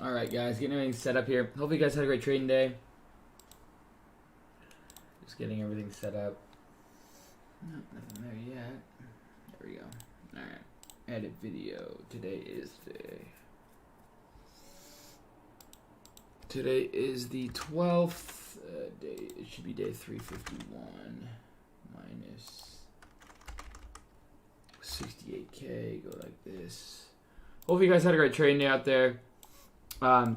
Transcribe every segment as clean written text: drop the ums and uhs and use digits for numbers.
Alright guys, getting everything set up here. Hopefully you guys had a great trading day. Just getting everything set up. Nope, nothing there yet. There we go. Alright. Edit video. Today is the 12th day. It should be day 351 minus 68K. Go like this. Hopefully you guys had a great trading day out there.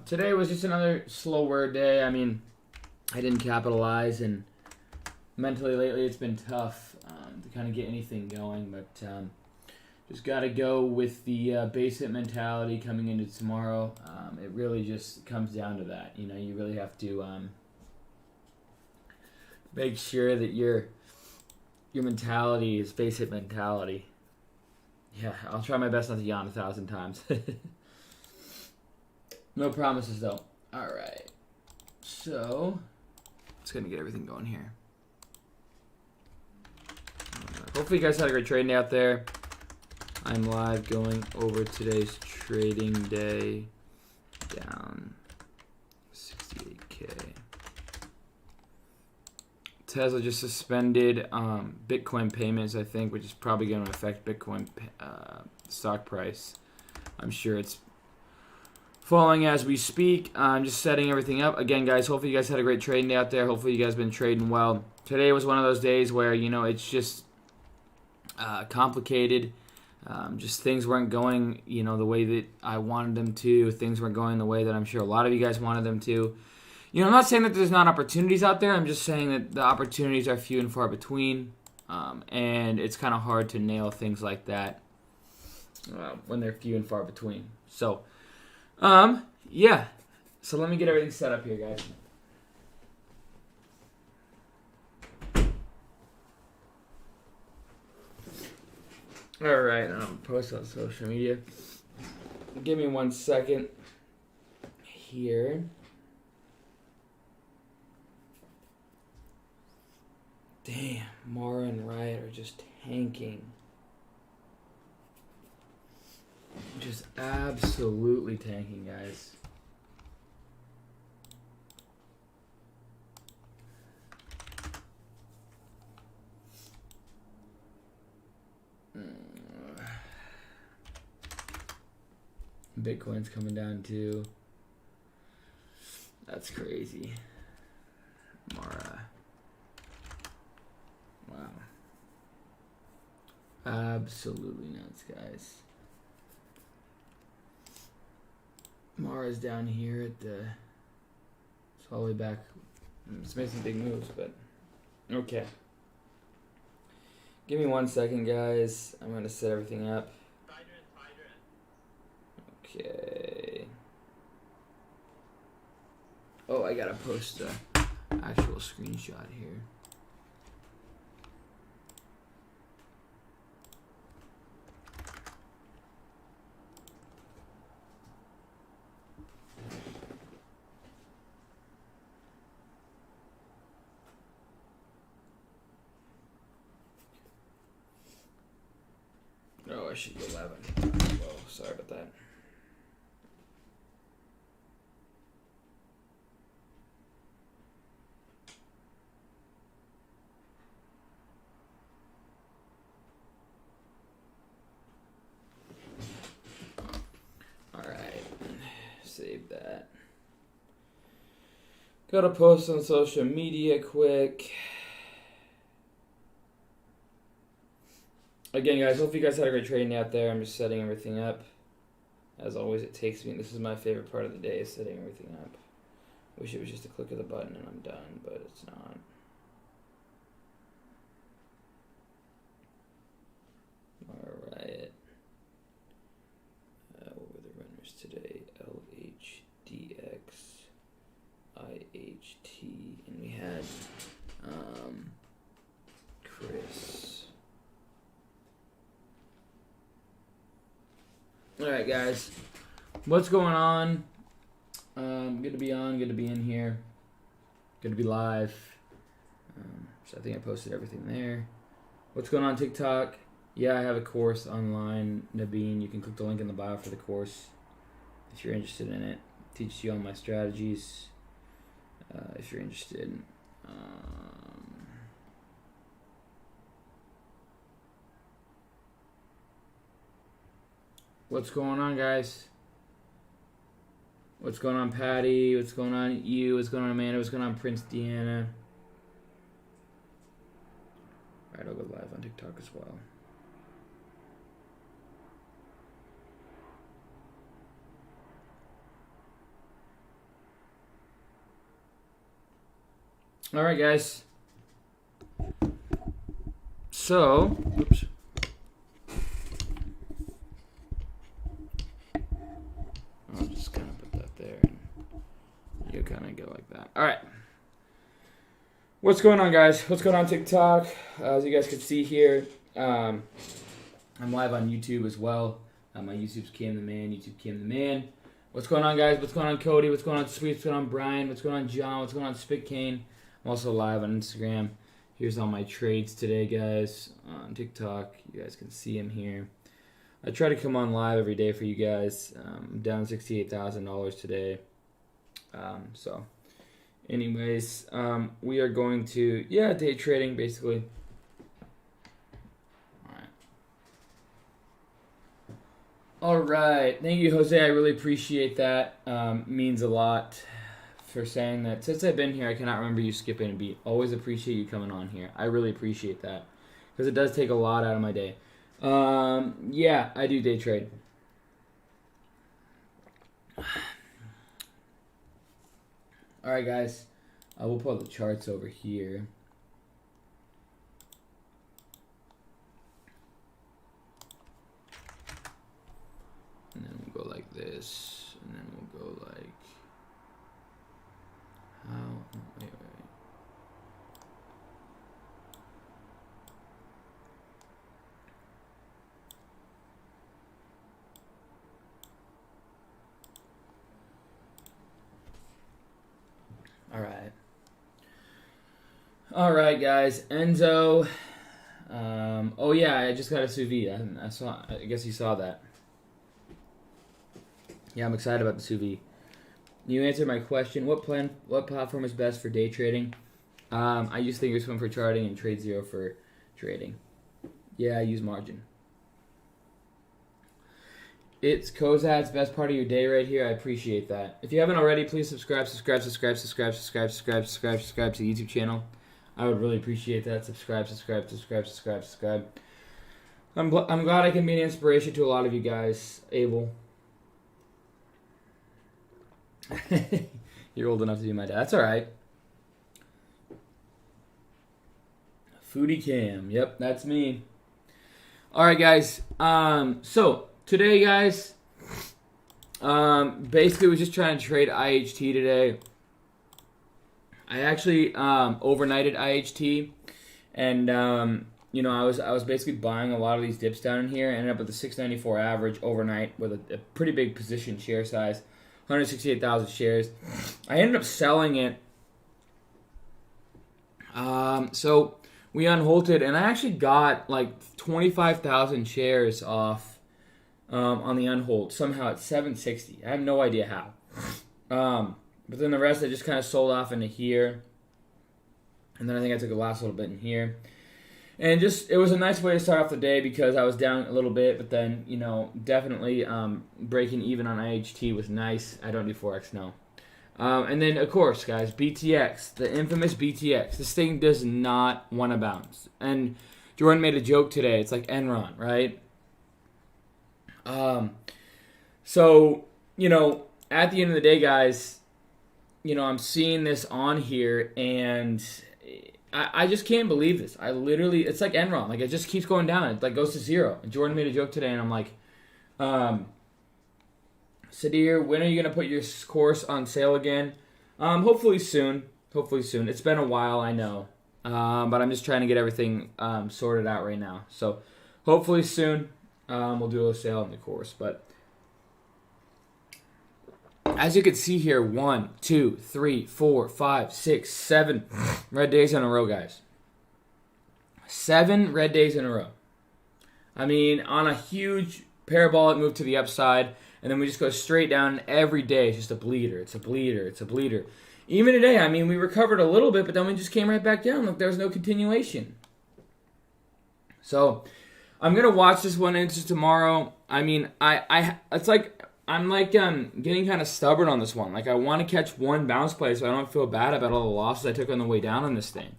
Today was just another slower day. I mean, I didn't capitalize, and mentally lately it's been tough to kind of get anything going, but just got to go with the basic mentality coming into tomorrow. It really just comes down to that. You know, you really have to make sure that your mentality is basic mentality. Yeah, I'll try my best not to yawn 1,000 times. No promises though. Alright. So, let's go and get everything going here. Hopefully you guys had a great trading day out there. I'm live going over today's trading day. Down 68K. Tesla just suspended Bitcoin payments, I think, which is probably going to affect Bitcoin stock price. I'm sure it's falling as we speak. I'm just setting everything up. Again, guys, hopefully you guys had a great trading day out there. Hopefully you guys have been trading well. Today was one of those days where, you know, it's just complicated. Just things weren't going, you know, the way that I wanted them to. Things weren't going the way that I'm sure a lot of you guys wanted them to. You know, I'm not saying that there's not opportunities out there. I'm just saying that the opportunities are few and far between. And it's kind of hard to nail things like that when they're few and far between. So, yeah. So let me get everything set up here, guys. Alright, I'm post on social media. Give me 1 second here. Damn, Mara and Riot are just tanking. Just absolutely tanking, guys. Bitcoin's coming down too. That's crazy. Mara. Wow. Absolutely nuts, guys. Mara's down here at the... It's all the way back. It's making some big moves, but... Okay. Give me 1 second, guys. I'm going to set everything up. Okay. Oh, I got to post the actual screenshot here. Oh, I should go 11. Whoa, sorry about that. Alright, save that. Gotta post on social media quick. Again, guys, hope you guys had a great trading day out there. I'm just setting everything up. As always, it takes me. This is my favorite part of the day, is setting everything up. Wish it was just a click of the button and I'm done, but it's not. Alright. What were the runners today? LHDX, IHT, and we had Chris. Alright, guys. What's going on? Good to be on. Good to be in here. Good to be live. So I think I posted everything there. What's going on TikTok? Yeah, I have a course online, Nabeen. You can click the link in the bio for the course if you're interested in it. Teach you all my strategies if you're interested. What's going on, guys? What's going on, Patty? What's going on, you? What's going on, Amanda? What's going on, Prince Deanna? Alright, I'll go live on TikTok as well. Alright, guys. So, oops. I'll just kind of put that there, and you kind of go like that. All right. What's going on, guys? What's going on TikTok? As you guys can see here, I'm live on YouTube as well. My YouTube's Cam the Man. YouTube Cam the Man. What's going on, guys? What's going on, Cody? What's going on, Sweet? What's going on, Brian? What's going on, John? What's going on, Spit Cane? I'm also live on Instagram. Here's all my trades today, guys. On TikTok, you guys can see them here. I try to come on live every day for you guys. I'm down $68,000 today. So, anyways, we are going to, day trading, basically. All right. Thank you, Jose. I really appreciate that. Means a lot for saying that. Since I've been here, I cannot remember you skipping a beat. Always appreciate you coming on here. I really appreciate that because it does take a lot out of my day. Yeah, I do day trade. All right, guys. We'll pull the charts over here. And then we'll go like this. And then we'll go like... Wait. All right, guys. Enzo. Oh yeah, I just got a sous vide. I guess you saw that. Yeah, I'm excited about the sous vide. You answered my question. What platform is best for day trading? I use Thinkorswim for charting and TradeZero for trading. Yeah, I use margin. It's Kozad's best part of your day right here. I appreciate that. If you haven't already, please subscribe to the YouTube channel. I would really appreciate that. Subscribe. I'm glad I can be an inspiration to a lot of you guys. Abel. You're old enough to be my dad. That's all right. Foodie Cam. Yep, that's me. All right, guys. So today, guys, basically was just trying to trade IHT today. I actually overnighted IHT, and I was basically buying a lot of these dips down in here. I ended up with a 694 average overnight with a pretty big position share size, 168,000 shares. I ended up selling it. So we unholted, and I actually got like 25,000 shares off on the unhold somehow at 760. I have no idea how. But then the rest I just kind of sold off into here. And then I think I took the last little bit in here. And just, it was a nice way to start off the day because I was down a little bit. But then, definitely breaking even on IHT was nice. I don't do Forex, no. And then, of course, guys, BTX. The infamous BTX. This thing does not want to bounce. And Jordan made a joke today. It's like Enron, right? So, at the end of the day, guys... I'm seeing this on here, and I just can't believe this. It's like Enron. Like, it just keeps going down. It, goes to zero. And Jordan made a joke today, and I'm like, Sadir, when are you going to put your course on sale again? Hopefully soon. It's been a while, I know. But I'm just trying to get everything sorted out right now. So, hopefully soon, we'll do a sale on the course. But as you can see here, 1, 2, 3, 4, 5, 6, 7 red days in a row, guys. 7 red days in a row. I mean, on a huge parabolic move to the upside, And then we just go straight down every day. It's just a bleeder. It's a bleeder. It's a bleeder. Even today, I mean, we recovered a little bit, but then we just came right back down. Like, there was no continuation. So, I'm going to watch this one into tomorrow. I mean, it's like, I'm like getting kind of stubborn on this one. Like, I want to catch one bounce play so I don't feel bad about all the losses I took on the way down on this thing.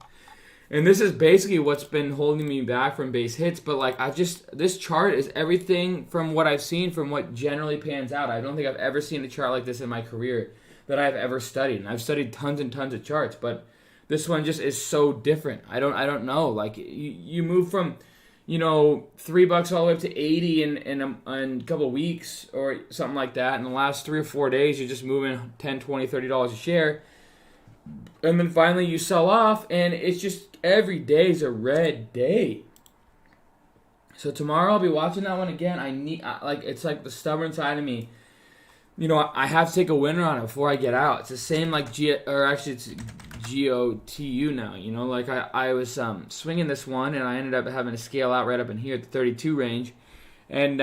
And this is basically what's been holding me back from base hits. But, like, this chart is everything from what I've seen, from what generally pans out. I don't think I've ever seen a chart like this in my career that I've ever studied. And I've studied tons and tons of charts, but this one just is so different. I don't know. Like, you move from, $3 all the way up to 80 in a couple of weeks or something like that. In the last 3 or 4 days, you're just moving $10, $20, $30 a share. And then finally you sell off, and it's just every day is a red day. So tomorrow I'll be watching that one again. It's like the stubborn side of me. I have to take a winner on it before I get out. It's the same like it's GOTU now. Like I was swinging this one, and I ended up having to scale out right up in here at the 32 range. And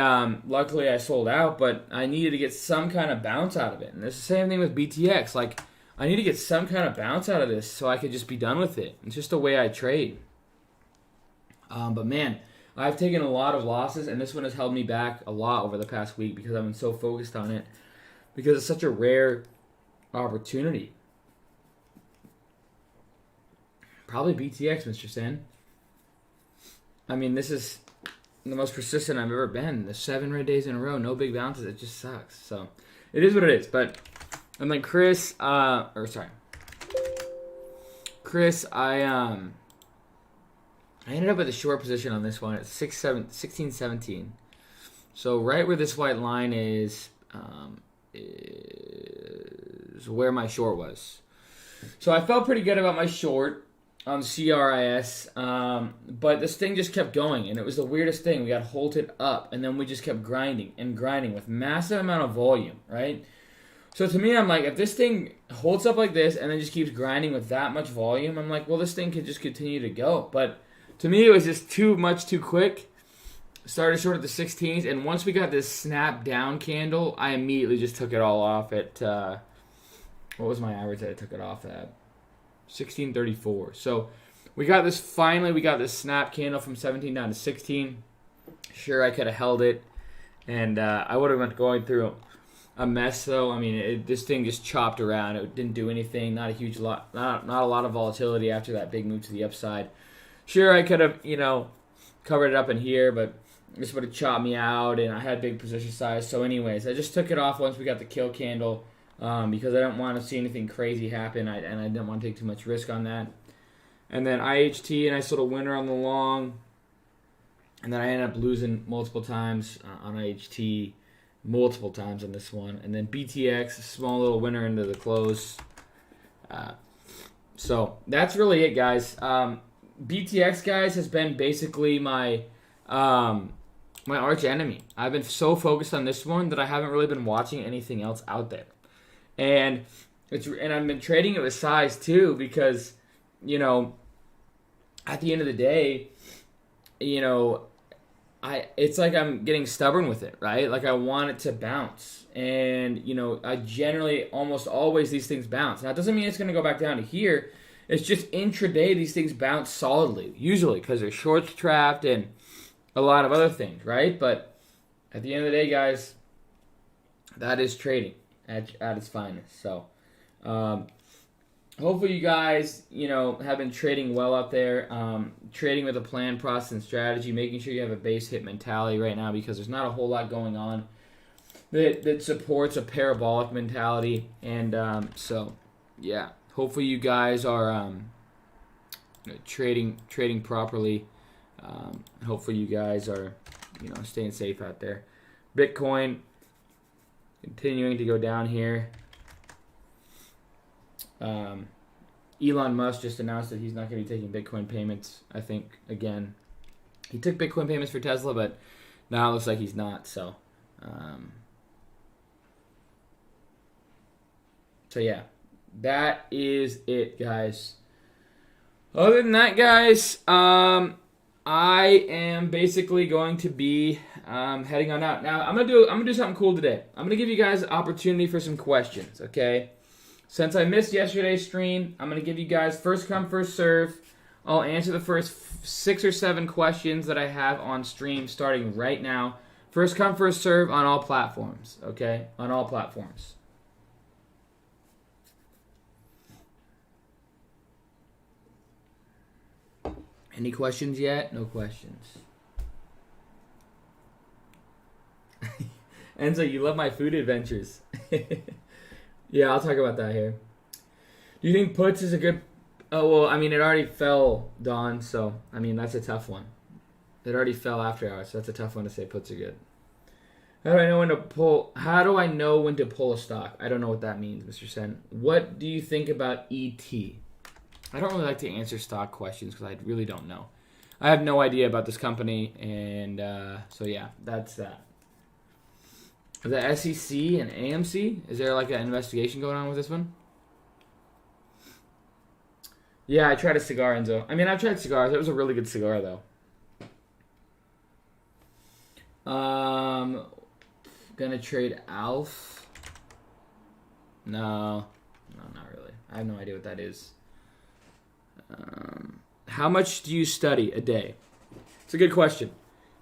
luckily I sold out, but I needed to get some kind of bounce out of it. And it's the same thing with BTX. Like, I need to get some kind of bounce out of this so I could just be done with it. It's just the way I trade. But man, I've taken a lot of losses, and this one has held me back a lot over the past week because I've been so focused on it. Because it's such a rare opportunity. Probably BTX, Mr. Sen. I mean, this is the most persistent I've ever been. The 7 red days in a row, no big bounces. It just sucks. So, it is what it is. But, and then Chris, I ended up with a short position on this one at 16.17. So, right where this white line is where my short was. So, I felt pretty good about my short on CRIS, but this thing just kept going, and it was the weirdest thing. We got halted up, and then we just kept grinding and grinding with massive amount of volume, right? So to me, I'm like, if this thing holds up like this and then just keeps grinding with that much volume, I'm like, well, this thing could just continue to go. But to me, it was just too much too quick. Started short at the 16s, and once we got this snap down candle, I immediately just took it all off at, what was my average that I took it off at? 1634. So we got this snap candle from 17 down to 16. Sure, I could have held it, and I would have been going through a mess though. I mean, this thing just chopped around. It didn't do anything. Not a lot of volatility after that big move to the upside. Sure, I could have covered it up in here, but this would have chopped me out, and I had big position size. So anyways, I just took it off once we got the kill candle. Because I don't want to see anything crazy happen, and I didn't want to take too much risk on that. And then IHT, and I sold a winner on the long, and then I ended up losing multiple times on IHT, multiple times on this one. And then BTX, a small little winner into the close. So that's really it, guys. BTX, guys, has been basically my arch enemy. I've been so focused on this one that I haven't really been watching anything else out there. And I've been trading it with size too, because at the end of the day, it's like I'm getting stubborn with it, right? Like I want it to bounce, and I generally almost always these things bounce. Now it doesn't mean it's going to go back down to here. It's just intraday these things bounce solidly, usually because there's shorts trapped and a lot of other things, right? But at the end of the day, guys, that is trading at its finest. So hopefully you guys have been trading well out there, trading with a plan, process, and strategy, making sure you have a base hit mentality right now, because there's not a whole lot going on that supports a parabolic mentality. And so yeah, hopefully you guys are trading properly. Hopefully you guys are staying safe out there. Bitcoin continuing to go down here. Elon Musk just announced that he's not going to be taking Bitcoin payments. I think, again, he took Bitcoin payments for Tesla, but now it looks like he's not. So yeah, that is it, guys. Other than that, guys, I am basically going to be heading on out. Now I'm gonna do something cool today. I'm gonna give you guys an opportunity for some questions. Okay. Since I missed yesterday's stream, I'm gonna give you guys first come first serve. I'll answer the first 6 or 7 questions that I have on stream starting right now. First come first serve on all platforms. Okay, on all platforms. Any questions yet? No questions. Enzo, you love my food adventures. Yeah, I'll talk about that here. Do you think puts is a good... Oh, well, I mean, it already fell, Dawn, so, I mean, that's a tough one. It already fell after hours, so that's a tough one to say puts are good. How do I know when to pull a stock? I don't know what that means, Mr. Sen. What do you think about ET? I don't really like to answer stock questions because I really don't know. I have no idea about this company, and so yeah, that's that. The SEC and AMC, is there like an investigation going on with this one? Yeah, I tried a cigar, Enzo. I mean, I've tried cigars. It was a really good cigar, though. Gonna trade Alf? No, not really. I have no idea what that is. How much do you study a day? It's a good question.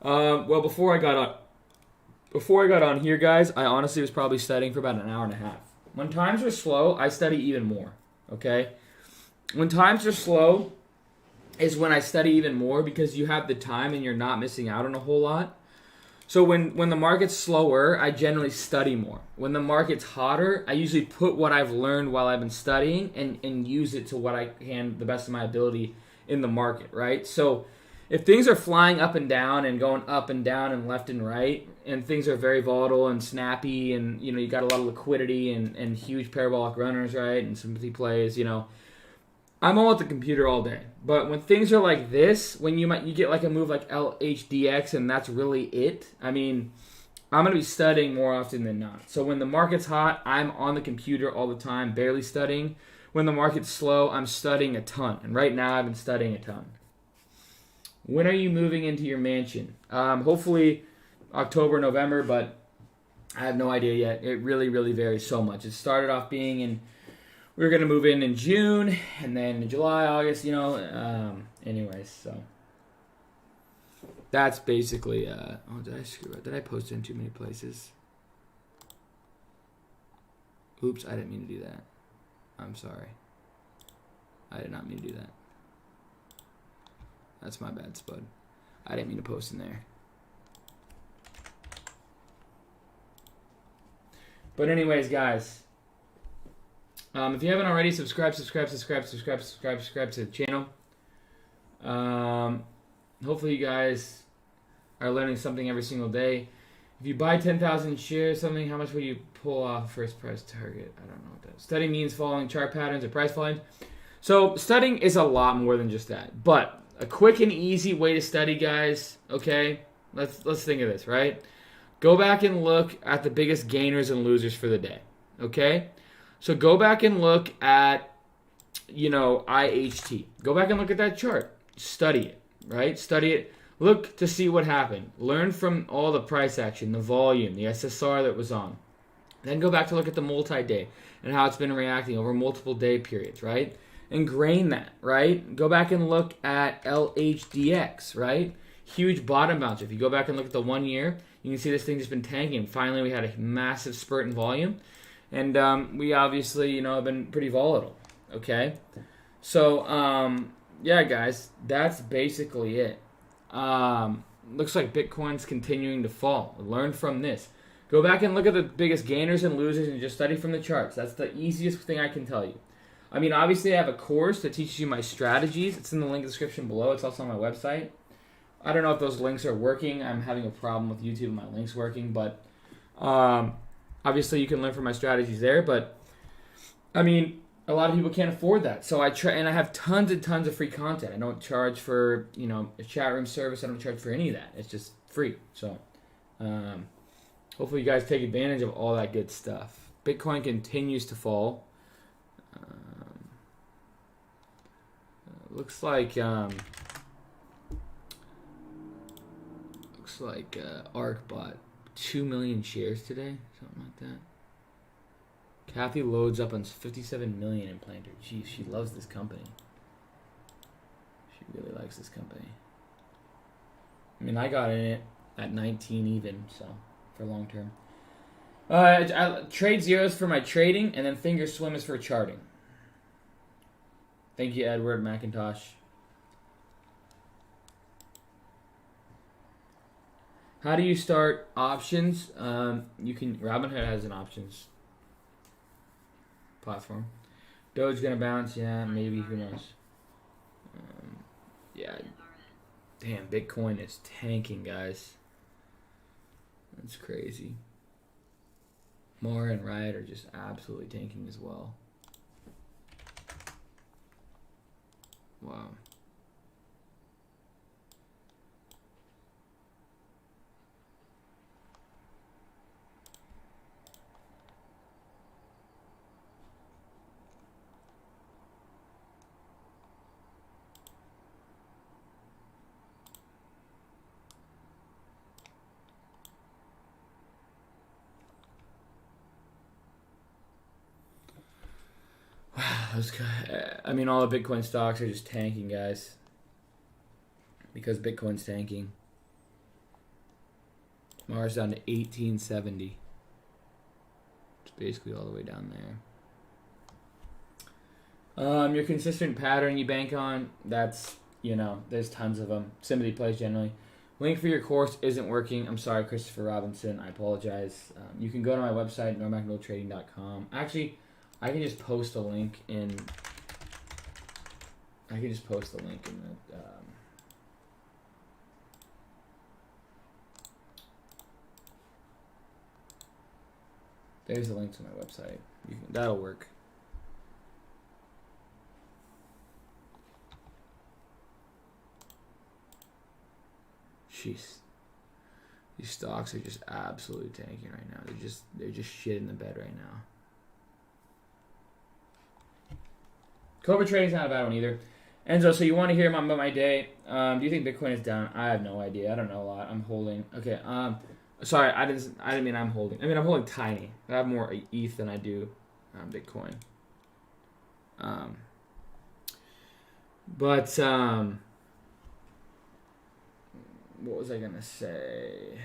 Well, before I got on here, guys, I honestly was probably studying for about an hour and a half. When times are slow, I study even more. Okay? When times are slow is when I study even more because you have the time and you're not missing out on a whole lot. So when the market's slower, I generally study more. When the market's hotter, I usually put what I've learned while I've been studying and use it to what I can, the best of my ability in the market, right? So if things are flying up and down and going up and down and left and right, and things are very volatile and snappy and, you got a lot of liquidity and huge parabolic runners, right, and sympathy plays, I'm all at the computer all day. But when things are like this, when you get like a move like LHDX and that's really it, I mean, I'm going to be studying more often than not. So when the market's hot, I'm on the computer all the time, barely studying. When the market's slow, I'm studying a ton. And right now, I've been studying a ton. When are you moving into your mansion? Hopefully October, November, but I have no idea yet. It really, really varies so much. It started off being we were going to move in June, and then in July, August, anyways, so. That's basically, did I screw up? Did I post it in too many places? Oops, I didn't mean to do that. I'm sorry. I did not mean to do that. That's my bad, Spud. I didn't mean to post in there. But anyways, guys. If you haven't already, subscribe to the channel. Hopefully you guys are learning something every single day. If you buy 10,000 shares, how much will you pull off first price target? I don't know what that is. Studying means following chart patterns or price volumes. So studying is a lot more than just that. But a quick and easy way to study, guys, okay? Let's think of this, right? Go back and look at the biggest gainers and losers for the day, okay? So go back and look at, IHT. Go back and look at that chart. Study it, right? Study it. Look to see what happened. Learn from all the price action, the volume, the SSR that was on. Then go back to look at the multi-day and how it's been reacting over multiple day periods, right? Ingrain that, right? Go back and look at LHDX, right? Huge bottom bounce. If you go back and look at the 1 year, you can see this thing just been tanking. Finally, we had a massive spurt in volume. And we obviously, have been pretty volatile, okay? So, yeah, guys, that's basically it. Looks like Bitcoin's continuing to fall. Learn from this. Go back and look at the biggest gainers and losers and just study from the charts. That's the easiest thing I can tell you. I mean, obviously, I have a course that teaches you my strategies. It's in the link in the description below. It's also on my website. I don't know if those links are working. I'm having a problem with YouTube and my links working, but obviously you can learn from my strategies there. But I mean, a lot of people can't afford that. So I try, and I have tons and tons of free content. I don't charge for a chat room service. I don't charge for any of that. It's just free. So hopefully you guys take advantage of all that good stuff. Bitcoin continues to fall. Looks like Looks like ARK bought 2 million shares today, something like that. Kathy loads up on 57 million in Planter. Geez, she loves this company. She really likes this company. I mean, I got in it at 19 even, so for long term. I trade zeros for my trading, and then finger swim is for charting. Thank you, Edward McIntosh. How do you start options? You can. Robinhood has an options platform. Doge gonna bounce? Yeah, maybe. Who knows? Yeah. Damn, Bitcoin is tanking, guys. That's crazy. Mara and Riot are just absolutely tanking as well. Wow. I mean, all the Bitcoin stocks are just tanking, guys. Because Bitcoin's tanking. Mars down to 1870. It's basically all the way down there. Your consistent pattern you bank on, that's, there's tons of them. Sympathy plays generally. Link for your course isn't working. I'm sorry, Christopher Robinson. I apologize. You can go to my website, normacnotrading.com. Actually, I can just post a link in. The. There's a link to my website. That'll work. Jeez, these stocks are just absolutely tanking right now. They're just shit in the bed right now. Cobra trading's not a bad one either. Enzo, so you want to hear about my day? Do you think Bitcoin is down? I have no idea. I don't know a lot. I'm holding. Okay. Sorry, I didn't mean I'm holding. I mean I'm holding tiny. I have more ETH than I do Bitcoin. But what was I gonna say?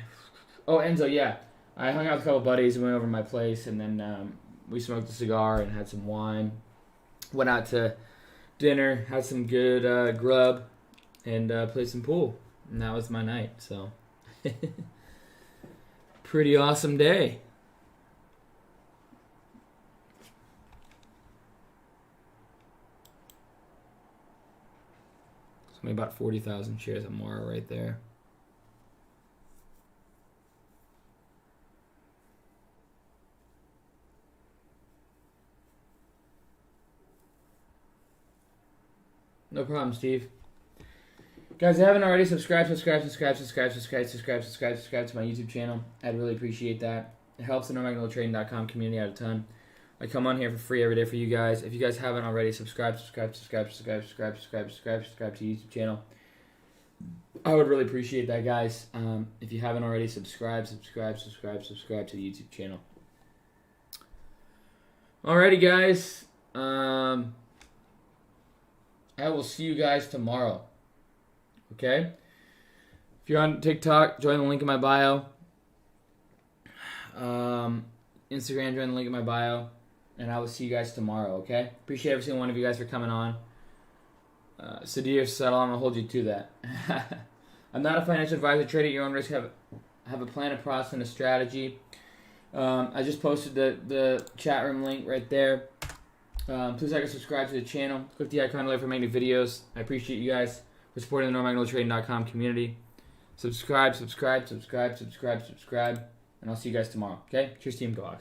Oh, Enzo, yeah. I hung out with a couple buddies and went over to my place, and then we smoked a cigar and had some wine. Went out to dinner, had some good grub, and played some pool. And that was my night, so. Pretty awesome day. So maybe about 40,000 shares of Mara right there. No problem, Steve. Guys, if you haven't already, subscribe to my YouTube channel. I'd really appreciate that. It helps the normacnotrading.com community out a ton. I come on here for free every day for you guys. If you guys haven't already, subscribe to the YouTube channel. I would really appreciate that, guys. If you haven't already, subscribe to the YouTube channel. Alrighty, guys. I will see you guys tomorrow. Okay? If you're on TikTok, join the link in my bio. Instagram, join the link in my bio. And I will see you guys tomorrow, okay? Appreciate every single one of you guys for coming on. Sadir Salam, I'm going to hold you to that. I'm not a financial advisor. Trade at your own risk. Have a plan, a process, and a strategy. I just posted the chat room link right there. Please like and subscribe to the channel. Click the icon below for making videos. I appreciate you guys for supporting the normacnotrading.com community. Subscribe. And I'll see you guys tomorrow. Okay? Cheers, team. Go Hawks.